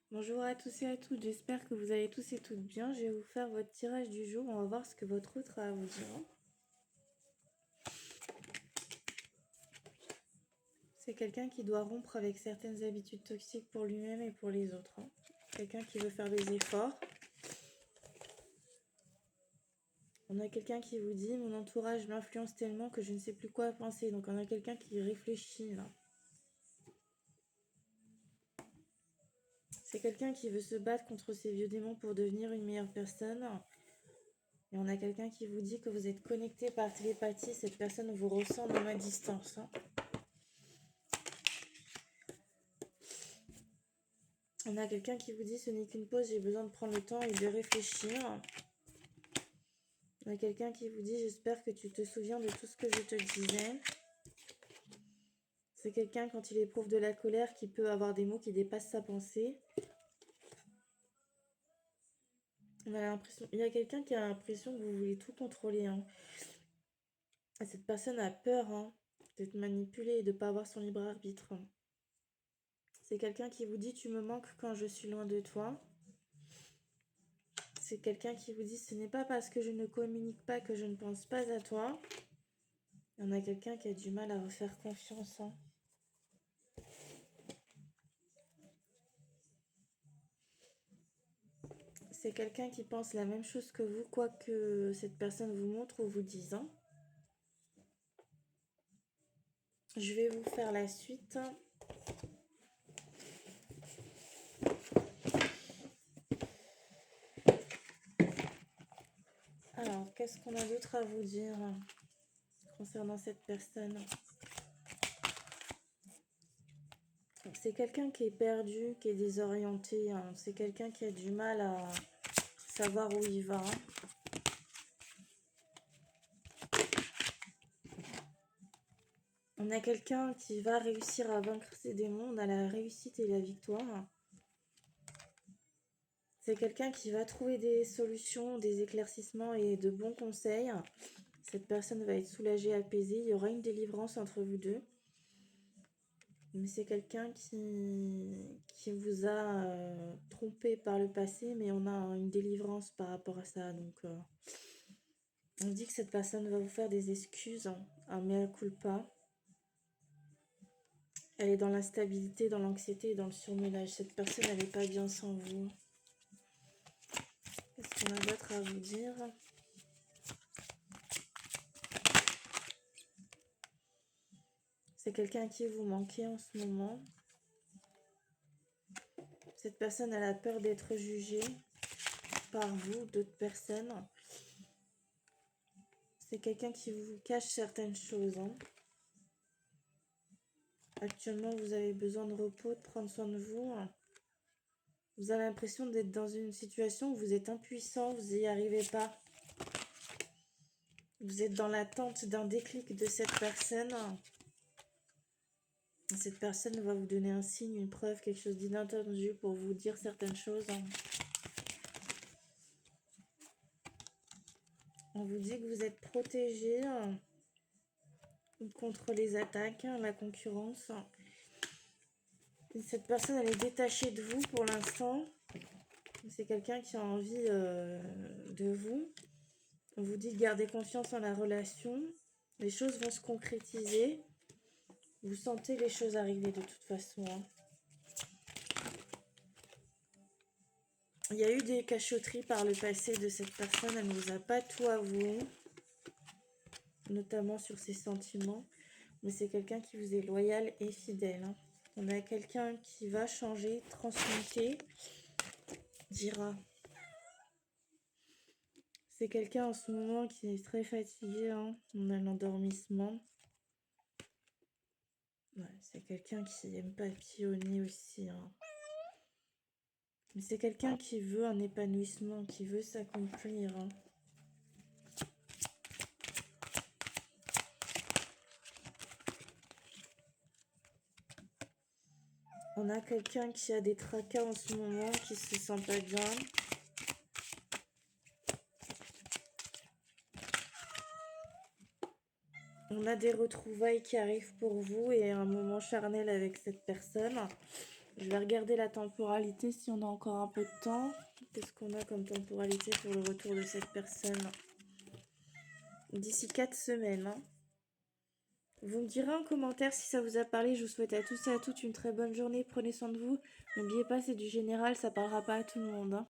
Bonjour à tous et à toutes, j'espère que vous allez tous et toutes bien. Je vais vous faire votre tirage du jour, on va voir ce que votre autre a à vous dire. C'est quelqu'un qui doit rompre avec certaines habitudes toxiques pour lui-même et pour les autres. Quelqu'un qui veut faire des efforts. On a quelqu'un qui vous dit « Mon entourage m'influence tellement que je ne sais plus quoi penser ». Donc on a quelqu'un qui réfléchit là. C'est quelqu'un qui veut se battre contre ses vieux démons pour devenir une meilleure personne. Et on a quelqu'un qui vous dit que vous êtes connecté par télépathie. Cette personne vous ressent même à distance. On a quelqu'un qui vous dit « Ce n'est qu'une pause, j'ai besoin de prendre le temps et de réfléchir ». On a quelqu'un qui vous dit « J'espère que tu te souviens de tout ce que je te disais ». C'est quelqu'un, quand il éprouve de la colère, qui peut avoir des mots qui dépassent sa pensée. On a l'impression, il y a quelqu'un qui a l'impression que vous voulez tout contrôler. Et cette personne a peur d'être manipulée et de ne pas avoir son libre arbitre. C'est quelqu'un qui vous dit « Tu me manques quand je suis loin de toi ». C'est quelqu'un qui vous dit « Ce n'est pas parce que je ne communique pas que je ne pense pas à toi ». On a quelqu'un qui a du mal à refaire confiance. C'est quelqu'un qui pense la même chose que vous, quoi que cette personne vous montre ou vous dise. Je vais vous faire la suite. Alors, qu'est-ce qu'on a d'autre à vous dire concernant cette personne? C'est quelqu'un qui est perdu, qui est désorienté. C'est quelqu'un qui a du mal à savoir où il va. On a quelqu'un qui va réussir à vaincre ses démons. On a la réussite et la victoire. C'est quelqu'un qui va trouver des solutions, des éclaircissements et de bons conseils. Cette personne va être soulagée, apaisée. Il y aura une délivrance entre vous deux. Mais c'est quelqu'un qui vous a trompé par le passé, mais on a une délivrance par rapport à ça. Donc, on dit que cette personne va vous faire des excuses, un mea culpa. Elle est dans l'instabilité, dans l'anxiété et dans le surmenage. Cette personne, elle n'est pas bien sans vous. Qu'est-ce qu'on a d'autre à vous dire? C'est quelqu'un à qui vous manquez en ce moment. Cette personne, elle a peur d'être jugée par vous, d'autres personnes. C'est quelqu'un qui vous cache certaines choses. Actuellement, vous avez besoin de repos, de prendre soin de vous. Vous avez l'impression d'être dans une situation où vous êtes impuissant, vous n'y arrivez pas. Vous êtes dans l'attente d'un déclic de cette personne. Cette personne va vous donner un signe, une preuve, quelque chose d'inattendu pour vous dire certaines choses. On vous dit que vous êtes protégé contre les attaques, la concurrence. Et cette personne, elle est détachée de vous pour l'instant. C'est quelqu'un qui a envie de vous. On vous dit de garder confiance en la relation. Les choses vont se concrétiser. Vous sentez les choses arriver de toute façon. Il y a eu des cachotteries par le passé de cette personne. Elle ne vous a pas tout avoué. Notamment sur ses sentiments. Mais c'est quelqu'un qui vous est loyal et fidèle. On a quelqu'un qui va changer, transmuter, dira. C'est quelqu'un en ce moment qui est très fatigué. On a l'endormissement. Ouais, c'est quelqu'un qui aime papillonner aussi. Mais c'est quelqu'un qui veut un épanouissement, qui veut s'accomplir. On a quelqu'un qui a des tracas en ce moment, qui se sent pas bien. On a des retrouvailles qui arrivent pour vous et un moment charnel avec cette personne. Je vais regarder la temporalité si on a encore un peu de temps. Qu'est-ce qu'on a comme temporalité pour le retour de cette personne? D'ici 4 semaines. Hein. Vous me direz en commentaire si ça vous a parlé. Je vous souhaite à tous et à toutes une très bonne journée. Prenez soin de vous. N'oubliez pas, c'est du général, ça parlera pas à tout le monde. Hein.